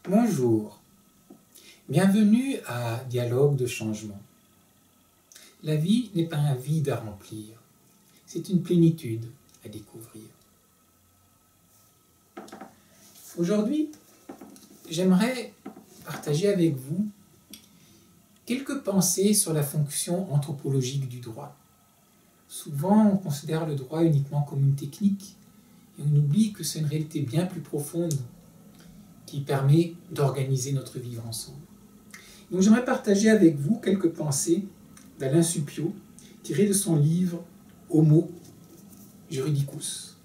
Bonjour, bienvenue à Dialogue de changement. La vie n'est pas un vide à remplir, c'est une plénitude à découvrir. Aujourd'hui, j'aimerais partager avec vous quelques pensées sur la fonction anthropologique du droit. Souvent, on considère le droit uniquement comme une technique et on oublie que c'est une réalité bien plus profonde qui permet d'organiser notre vivre ensemble. Donc j'aimerais partager avec vous quelques pensées d'Alain Suppiot, tirées de son livre Homo Juridicus,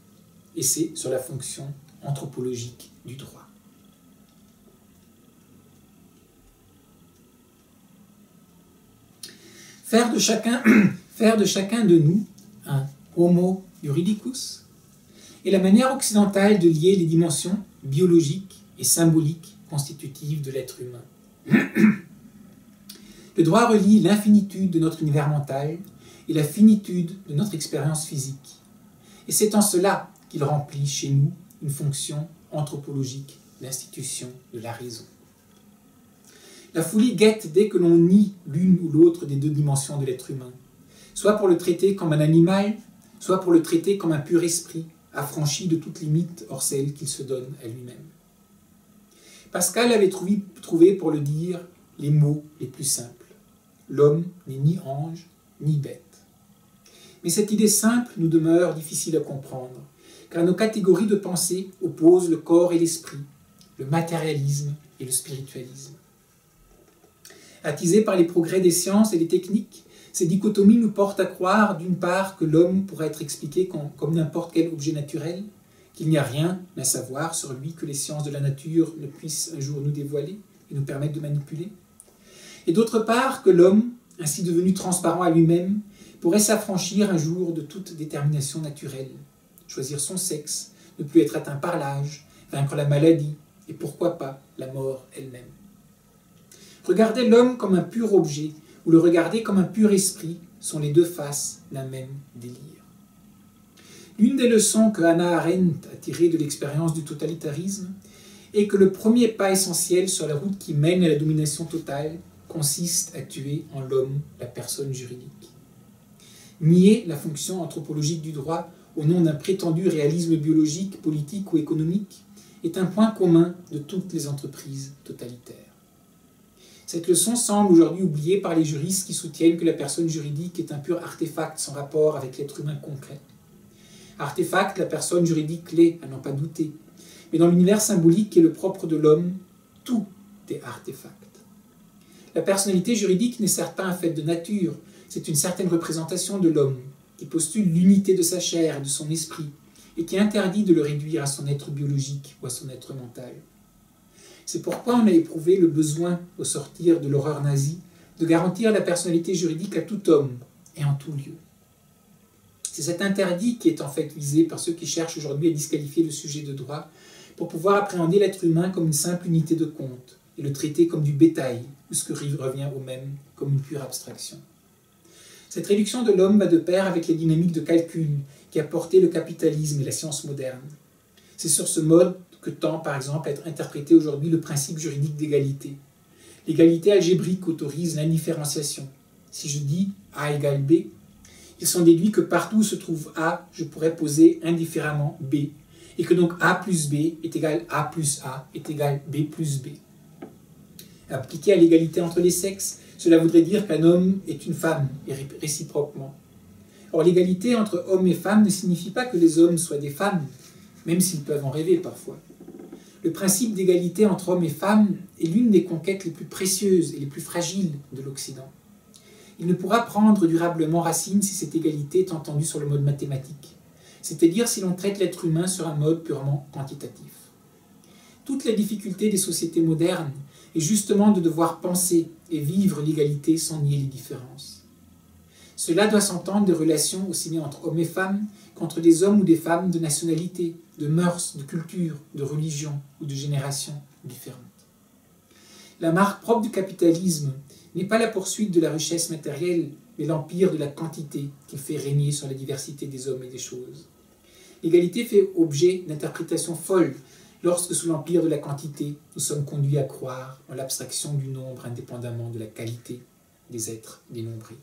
essai sur la fonction anthropologique du droit. Faire de chacun de nous un Homo Juridicus est la manière occidentale de lier les dimensions biologiques et symbolique constitutive de l'être humain. Le droit relie l'infinitude de notre univers mental et la finitude de notre expérience physique. Et c'est en cela qu'il remplit chez nous une fonction anthropologique, l'institution de la raison. La folie guette dès que l'on nie l'une ou l'autre des deux dimensions de l'être humain, soit pour le traiter comme un animal, soit pour le traiter comme un pur esprit, affranchi de toute limite hors celle qu'il se donne à lui-même. Pascal avait trouvé, pour le dire, les mots les plus simples. L'homme n'est ni ange, ni bête. Mais cette idée simple nous demeure difficile à comprendre, car nos catégories de pensée opposent le corps et l'esprit, le matérialisme et le spiritualisme. Attisés par les progrès des sciences et des techniques, ces dichotomies nous portent à croire, d'une part, que l'homme pourrait être expliqué comme n'importe quel objet naturel, qu'il n'y a rien à savoir sur lui que les sciences de la nature ne puissent un jour nous dévoiler et nous permettre de manipuler. Et d'autre part, que l'homme, ainsi devenu transparent à lui-même, pourrait s'affranchir un jour de toute détermination naturelle, choisir son sexe, ne plus être atteint par l'âge, vaincre la maladie et pourquoi pas la mort elle-même. Regarder l'homme comme un pur objet ou le regarder comme un pur esprit sont les deux faces d'un même délire. L'une des leçons que Hannah Arendt a tirées de l'expérience du totalitarisme est que le premier pas essentiel sur la route qui mène à la domination totale consiste à tuer en l'homme la personne juridique. Nier la fonction anthropologique du droit au nom d'un prétendu réalisme biologique, politique ou économique est un point commun de toutes les entreprises totalitaires. Cette leçon semble aujourd'hui oubliée par les juristes qui soutiennent que la personne juridique est un pur artefact sans rapport avec l'être humain concret. Artefact, la personne juridique l'est, à n'en pas douter. Mais dans l'univers symbolique qui est le propre de l'homme, tout est artefact. La personnalité juridique n'est certes pas un fait de nature, c'est une certaine représentation de l'homme, qui postule l'unité de sa chair et de son esprit, et qui interdit de le réduire à son être biologique ou à son être mental. C'est pourquoi on a éprouvé le besoin, au sortir de l'horreur nazie, de garantir la personnalité juridique à tout homme et en tout lieu. C'est cet interdit qui est en fait visé par ceux qui cherchent aujourd'hui à disqualifier le sujet de droit pour pouvoir appréhender l'être humain comme une simple unité de compte et le traiter comme du bétail, ou ce que revient au même comme une pure abstraction. Cette réduction de l'homme va de pair avec les dynamiques de calcul qui a porté le capitalisme et la science moderne. C'est sur ce mode que tend par exemple à être interprété aujourd'hui le principe juridique d'égalité. L'égalité algébrique autorise l'indifférenciation. Si je dis A égale B, il s'en déduit que partout où se trouve A, je pourrais poser indifféremment B, et que donc A plus B est égal A plus A est égal B plus B. Appliqué à l'égalité entre les sexes, cela voudrait dire qu'un homme est une femme, et réciproquement. Or, l'égalité entre hommes et femmes ne signifie pas que les hommes soient des femmes, même s'ils peuvent en rêver parfois. Le principe d'égalité entre hommes et femmes est l'une des conquêtes les plus précieuses et les plus fragiles de l'Occident. Il ne pourra prendre durablement racine si cette égalité est entendue sur le mode mathématique, c'est-à-dire si l'on traite l'être humain sur un mode purement quantitatif. Toute la difficulté des sociétés modernes est justement de devoir penser et vivre l'égalité sans nier les différences. Cela doit s'entendre des relations aussi bien entre hommes et femmes qu'entre des hommes ou des femmes de nationalité, de mœurs, de culture, de religion ou de génération différentes. La marque propre du capitalisme n'est pas la poursuite de la richesse matérielle, mais l'empire de la quantité qu'il fait régner sur la diversité des hommes et des choses. L'égalité fait objet d'interprétations folles, lorsque sous l'empire de la quantité, nous sommes conduits à croire en l'abstraction du nombre indépendamment de la qualité des êtres dénombrés.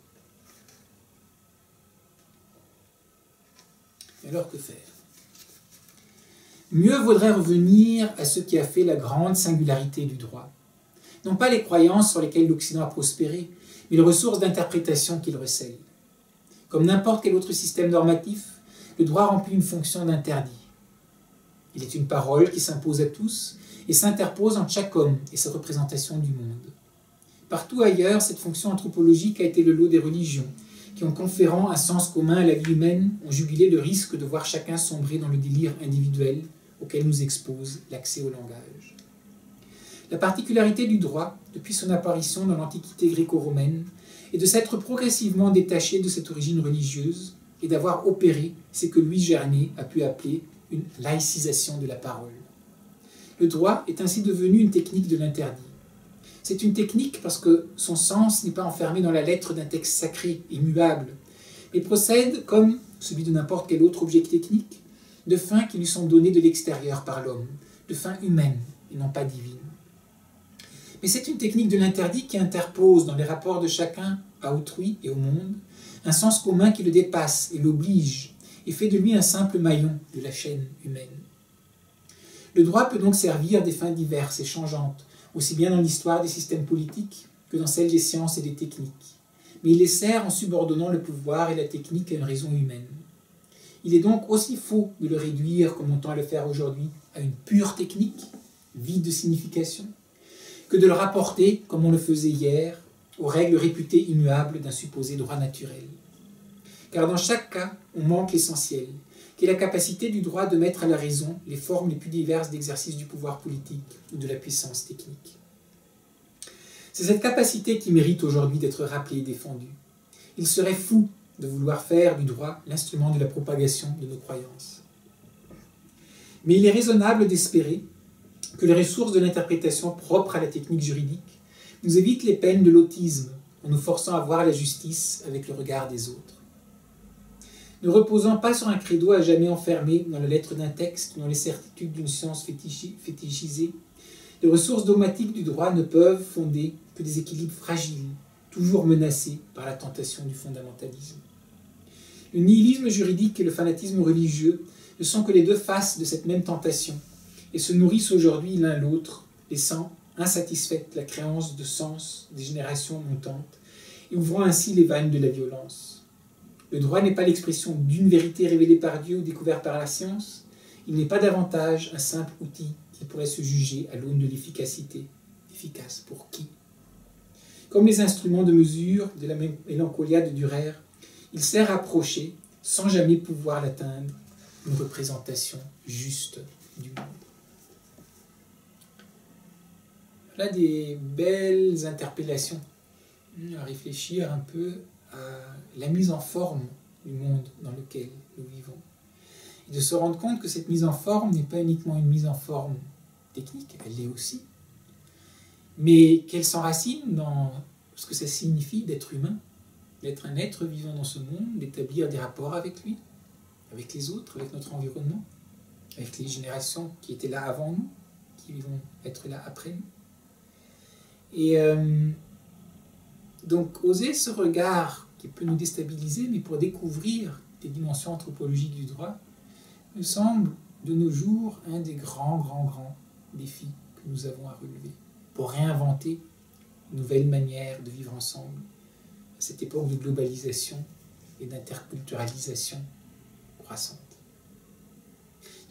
Alors que faire? Mieux vaudrait revenir à ce qui a fait la grande singularité du droit. Non pas les croyances sur lesquelles l'Occident a prospéré, mais les ressources d'interprétation qu'il recèle. Comme n'importe quel autre système normatif, le droit remplit une fonction d'interdit. Il est une parole qui s'impose à tous et s'interpose entre chaque homme et sa représentation du monde. Partout ailleurs, cette fonction anthropologique a été le lot des religions, qui, en conférant un sens commun à la vie humaine, ont jugulé le risque de voir chacun sombrer dans le délire individuel auquel nous expose l'accès au langage. La particularité du droit, depuis son apparition dans l'Antiquité gréco-romaine, est de s'être progressivement détaché de cette origine religieuse et d'avoir opéré ce que Louis Gernet a pu appeler une laïcisation de la parole. Le droit est ainsi devenu une technique de l'interdit. C'est une technique parce que son sens n'est pas enfermé dans la lettre d'un texte sacré, immuable, mais procède, comme celui de n'importe quel autre objet technique, de fins qui lui sont données de l'extérieur par l'homme, de fins humaines et non pas divines. Mais c'est une technique de l'interdit qui interpose dans les rapports de chacun à autrui et au monde un sens commun qui le dépasse et l'oblige et fait de lui un simple maillon de la chaîne humaine. Le droit peut donc servir des fins diverses et changeantes, aussi bien dans l'histoire des systèmes politiques que dans celle des sciences et des techniques. Mais il les sert en subordonnant le pouvoir et la technique à une raison humaine. Il est donc aussi faux de le réduire, comme on tend à le faire aujourd'hui, à une pure technique, vide de signification, que de le rapporter, comme on le faisait hier, aux règles réputées immuables d'un supposé droit naturel. Car dans chaque cas, on manque l'essentiel, qui est la capacité du droit de mettre à la raison les formes les plus diverses d'exercice du pouvoir politique ou de la puissance technique. C'est cette capacité qui mérite aujourd'hui d'être rappelée et défendue. Il serait fou de vouloir faire du droit l'instrument de la propagation de nos croyances. Mais il est raisonnable d'espérer que les ressources de l'interprétation propre à la technique juridique nous évitent les peines de l'autisme en nous forçant à voir la justice avec le regard des autres. Ne reposant pas sur un credo à jamais enfermé dans la lettre d'un texte ou dans les certitudes d'une science fétichisée, les ressources dogmatiques du droit ne peuvent fonder que des équilibres fragiles, toujours menacés par la tentation du fondamentalisme. Le nihilisme juridique et le fanatisme religieux ne sont que les deux faces de cette même tentation et se nourrissent aujourd'hui l'un l'autre, laissant insatisfaite la créance de sens des générations montantes et ouvrant ainsi les vannes de la violence. Le droit n'est pas l'expression d'une vérité révélée par Dieu ou découverte par la science. Il n'est pas davantage un simple outil qui pourrait se juger à l'aune de l'efficacité. Efficace pour qui? Comme les instruments de mesure de la mélancolia de Dürer, il sert à approcher, sans jamais pouvoir l'atteindre, une représentation juste du monde. Voilà des belles interpellations à réfléchir un peu à la mise en forme du monde dans lequel nous vivons. Et de se rendre compte que cette mise en forme n'est pas uniquement une mise en forme technique, elle l'est aussi, mais qu'elle s'enracine dans ce que ça signifie d'être humain, d'être un être vivant dans ce monde, d'établir des rapports avec lui, avec les autres, avec notre environnement, avec les générations qui étaient là avant nous, qui vont être là après nous. Et donc, oser ce regard qui peut nous déstabiliser, mais pour découvrir des dimensions anthropologiques du droit, me semble de nos jours un des grands défis que nous avons à relever pour réinventer une nouvelle manière de vivre ensemble à cette époque de globalisation et d'interculturalisation croissante.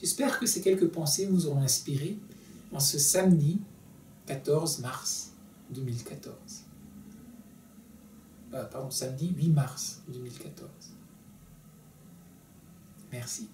J'espère que ces quelques pensées vous auront inspiré en ce samedi 14 mars 2014. Samedi 8 mars 2014. Merci.